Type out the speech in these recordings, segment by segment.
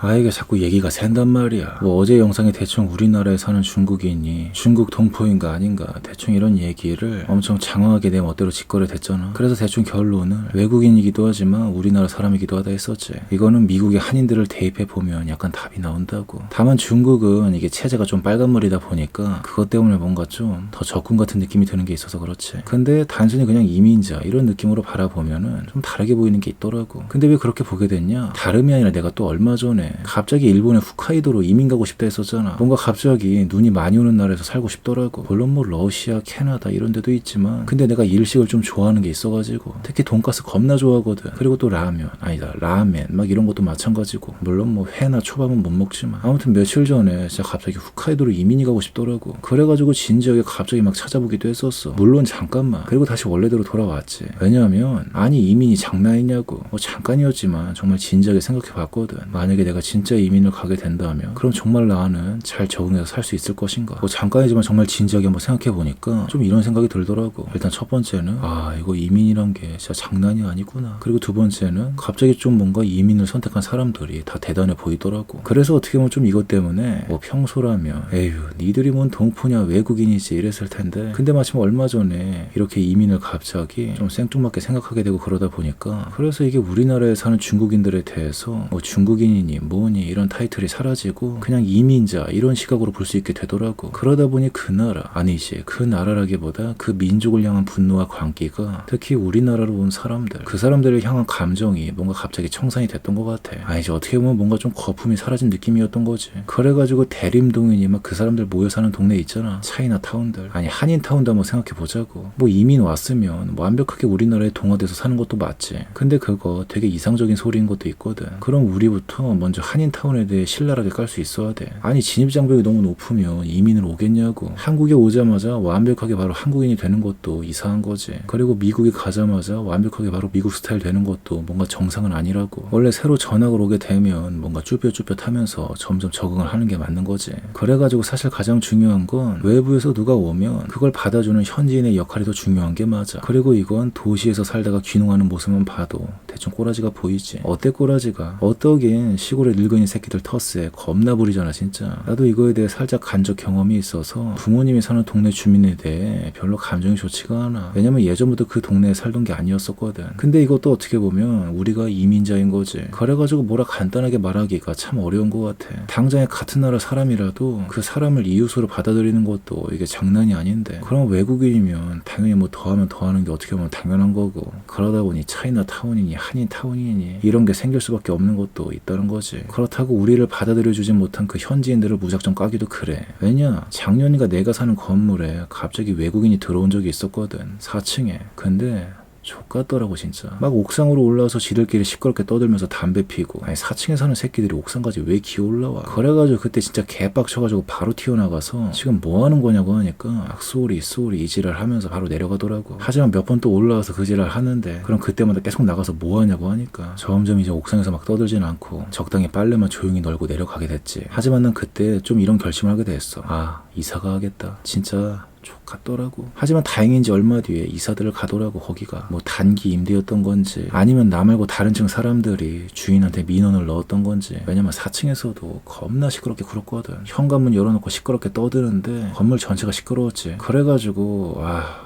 아 이게 자꾸 얘기가 샌단 말이야. 뭐 어제 영상에 대충 우리나라에 사는 중국인이 중국 동포인가 아닌가 대충 이런 얘기를 엄청 장황하게 내 멋대로 짓거려 댔잖아. 그래서 대충 결론을 외국인이기도 하지만 우리나라 사람이기도 하다 했었지. 이거는 미국의 한인들을 대입해 보면 약간 답이 나온다고. 다만 중국은 이게 체제가 좀 빨간물이다 보니까 그것 때문에 뭔가 좀 더 적군 같은 느낌이 드는 게 있어서 그렇지. 근데 단순히 그냥 이민자 이런 느낌으로 바라보면은 좀 다르게 보이는 게 있더라고. 근데 왜 그렇게 보게 됐냐? 다름이 아니라 내가 또 얼마 전에 갑자기 일본의 홋카이도로 이민 가고 싶다 했었잖아. 뭔가 갑자기 눈이 많이 오는 나라에서 살고 싶더라고. 물론 뭐 러시아, 캐나다 이런 데도 있지만 근데 내가 일식을 좀 좋아하는 게 있어가지고 특히 돈가스 겁나 좋아하거든. 그리고 또 라면 아니다 라멘 막 이런 것도 마찬가지고 물론 뭐 회나 초밥은 못 먹지만 아무튼 며칠 전에 진짜 갑자기 홋카이도로 이민이 가고 싶더라고. 그래가지고 진지하게 갑자기 막 찾아보기도 했었어. 물론 잠깐만 그리고 다시 원래대로 돌아왔지. 왜냐하면 아니 이민이 장난이냐고. 뭐 잠깐이었지만 정말 진지하게 생각해 봤거든. 만약에 내가 진짜 이민을 가게 된다면 그럼 정말 나는 잘 적응해서 살 수 있을 것인가. 뭐 잠깐이지만 정말 진지하게 한번 생각해 보니까 좀 이런 생각이 들더라고. 일단 첫 번째는 아 이거 이민이란 게 진짜 장난이 아니구나. 그리고 두 번째는 갑자기 좀 뭔가 이민을 선택한 사람들이 다 대단해 보이더라고. 그래서 어떻게 보면 좀 이것 때문에 뭐 평소라면 에휴 니들이 뭔 동포냐 외국인이지 이랬을 텐데 근데 마침 얼마 전에 이렇게 이민을 갑자기 좀 생뚱맞게 생각하게 되고 그러다 보니까 그래서 이게 우리나라에 사는 중국인들에 대해서 뭐 중국인이니 뭐니 이런 타이틀이 사라지고 그냥 이민자 이런 시각으로 볼 수 있게 되더라고. 그러다 보니 그 나라 아니지 그 나라라기보다 그 민족을 향한 분노와 광기가 특히 우리나라로 온 사람들 그 사람들을 향한 감정이 뭔가 갑자기 청산이 됐던 것 같아. 아니지 어떻게 보면 뭔가 좀 거품이 사라진 느낌이었던 거지. 그래가지고 대림동이니 막 그 사람들 모여 사는 동네 있잖아. 차이나타운들 아니 한인타운도 한번 생각해 보자고. 뭐 이민 왔으면 뭐 완벽하게 우리나라에 동화돼서 사는 것도 맞지. 근데 그거 되게 이상적인 소리인 것도 있거든. 그럼 우리부터 먼저 한인타운에 대해 신랄하게 깔 수 있어야 돼. 아니 진입장벽이 너무 높으면 이민을 오겠냐고. 한국에 오자마자 완벽하게 바로 한국인이 되는 것도 이상한 거지. 그리고 미국에 가자마자 완벽하게 바로 미국 스타일 되는 것도 뭔가 정상은 아니라고. 원래 새로 전학을 오게 되면 뭔가 쭈뼛쭈뼛 하면서 점점 적응을 하는 게 맞는 거지. 그래가지고 사실 가장 중요한 건 외부에서 누가 오면 그걸 받아주는 현지인의 역할이 더 중요한 게 맞아. 그리고 이건 도시에서 살다가 귀농하는 모습만 봐도 대충 꼬라지가 보이지. 어때 꼬라지가? 어떠긴 시골의 늙은이 새끼들 텃세 겁나 부리잖아 진짜. 나도 이거에 대해 살짝 간접 경험이 있어서 부모님이 사는 동네 주민에 대해 별로 감정이 좋지가 않아. 왜냐면 예전부터 그 동네에 살던 게 아니었었거든. 근데 이것도 어떻게 보면 우리가 이민자인 거지. 그래가지고 뭐라 간단하게 말하기가 참 어려운 것 같아. 당장에 같은 나라 사람이라도 그 사람을 이웃으로 받아들이는 것도 이게 장난이 아닌데 그럼 외국인이면 당연히 뭐 더하면 더하는 게 어떻게 보면 당연한 거고 그러다 보니 차이나타운이니 한인타운이니 이런 게 생길 수밖에 없는 것도 있다는 거지. 그렇다고 우리를 받아들여주지 못한 그 현지인들을 무작정 까기도 그래. 왜냐 작년인가 내가 사는 건물에 갑자기 외국인이 들어온 적이 있었거든. 4층에. 근데 족같더라고 진짜. 막 옥상으로 올라와서 지들끼리 시끄럽게 떠들면서 담배 피고 아니 4층에 사는 새끼들이 옥상까지 왜 기어 올라와. 그래가지고 그때 진짜 개빡쳐가지고 바로 튀어나가서 지금 뭐 하는 거냐고 하니까 쏘리 이 지랄 하면서 바로 내려가더라고. 하지만 몇 번 또 올라와서 그 지랄 하는데 그럼 그때마다 계속 나가서 뭐 하냐고 하니까 점점 이제 옥상에서 막 떠들진 않고 적당히 빨래만 조용히 널고 내려가게 됐지. 하지만 난 그때 좀 이런 결심을 하게 됐어. 아 이사 가야겠다. 진짜 족같더라고. 하지만 다행인지 얼마 뒤에 이사들을 가더라고. 거기가 뭐 단기 임대였던 건지 아니면 나 말고 다른 층 사람들이 주인한테 민원을 넣었던 건지. 왜냐면 4층에서도 겁나 시끄럽게 굴었거든. 현관문 열어놓고 시끄럽게 떠드는데 건물 전체가 시끄러웠지. 그래가지고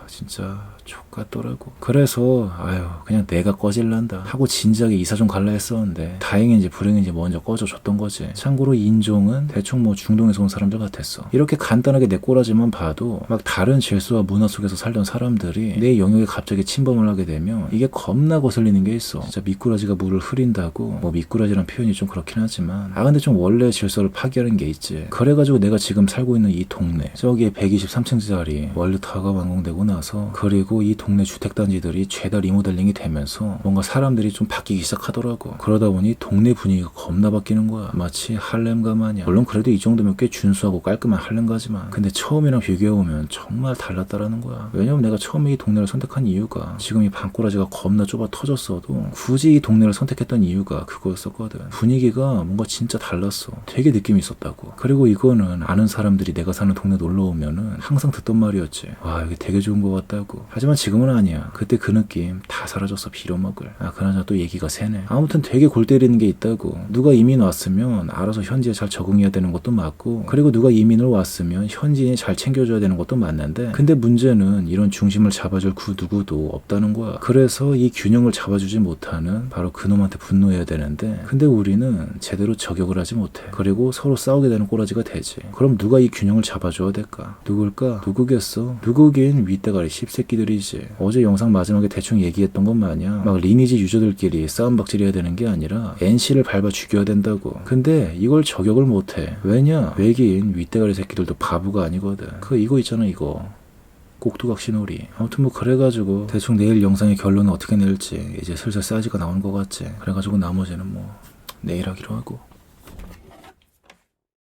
진짜 족같더라고. 그래서 그냥 내가 꺼질란다 하고 진지하게 이사 좀 갈라 했었는데 다행인지 불행인지 먼저 꺼져줬던 거지. 참고로 인종은 대충 뭐 중동에서 온 사람들 같았어. 이렇게 간단하게 내 꼬라지만 봐도 막 다른 질서와 문화 속에서 살던 사람들이 내 영역에 갑자기 침범을 하게 되면 이게 겁나 거슬리는 게 있어. 진짜 미꾸라지가 물을 흐린다고. 뭐 미꾸라지란 표현이 좀 그렇긴 하지만 근데 좀 원래 질서를 파괴하는 게 있지. 그래가지고 내가 지금 살고 있는 이 동네 저기에 123층짜리 월드타워가 완공되고 나서 그리고 이 동네 주택단지들이 죄다 리모델링이 되면서 뭔가 사람들이 좀 바뀌기 시작하더라고. 그러다 보니 동네 분위기가 겁나 바뀌는 거야. 마치 할렘가 마냥. 물론 그래도 이 정도면 꽤 준수하고 깔끔한 할렘가지만 근데 처음이랑 비교해보면 정말 달랐다라는 거야. 왜냐면 내가 처음에 이 동네를 선택한 이유가 지금 이 방꼬라지가 겁나 좁아 터졌어도 굳이 이 동네를 선택했던 이유가 그거였었거든. 분위기가 뭔가 진짜 달랐어. 되게 느낌이 있었다고. 그리고 이거는 아는 사람들이 내가 사는 동네 놀러 오면은 항상 듣던 말이었지. 와 여기 되게 좋은 것 같다고. 하지만 지금은 아니야. 그때 그 느낌 다 사라졌어. 빌어먹을. 그나저나 또 얘기가 새네. 아무튼 되게 골 때리는 게 있다고. 누가 이민 왔으면 알아서 현지에 잘 적응해야 되는 것도 맞고, 그리고 누가 이민을 왔으면 현지인이 잘 챙겨줘야 되는 것도 맞는데, 근데 문제는 이런 중심을 잡아줄 그 누구도 없다는 거야. 그래서 이 균형을 잡아주지 못하는 바로 그놈한테 분노해야 되는데, 근데 우리는 제대로 저격을 하지 못해. 그리고 서로 싸우게 되는 꼬라지가 되지. 그럼 누가 이 균형을 잡아줘야 될까? 누굴까? 누구겠어? 누구긴 윗대가리 씹새끼들이지. 어제 영상 마지막에 대충 얘기했던 것 마냥 막 리니지 유저들끼리 싸움박질해야 되는 게 아니라 NC를 밟아 죽여야 된다고. 근데 이걸 저격을 못해. 왜냐? 외계인 윗대가리 새끼들도 바보가 아니거든. 이거 있잖아, 이거. 꼭두각시놀이. 아무튼 뭐 그래가지고 대충 내일 영상의 결론은 어떻게 낼지 이제 슬슬 사이즈가 나오는 것 같지. 그래가지고 나머지는 뭐 내일 하기로 하고.